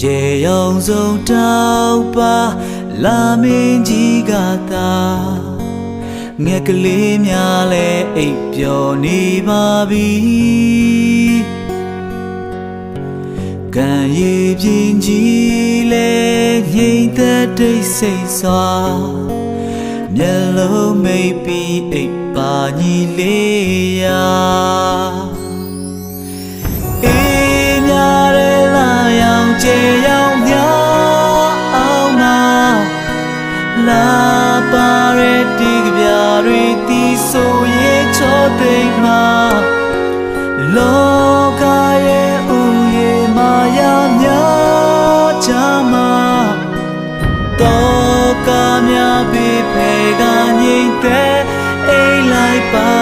ရေရောင်စုံတောက်ပါလာမင်းကြီးကသာငှက်ကလေးများလဲအိပ်ပျော်နေပါပြီကံရည်ပြင်းကြီးလဲငြိမ်သက်တိတ်ဆိတ်စွာမျက်လုံးမိတ်ပြီးအိပ်ပါညီလေးရာအေးများရဲလာရောင်ကျေရောင်များအောင်နာလာပါရဲတီကပြားတွေတီးဆိုရဲ့ချောသိမ်းမှာလောကရဲ့ဥယေမာယာများချမှာတော့ကများပြီးဖေကငြိမ်သက်အိမ်လိုက်ပါ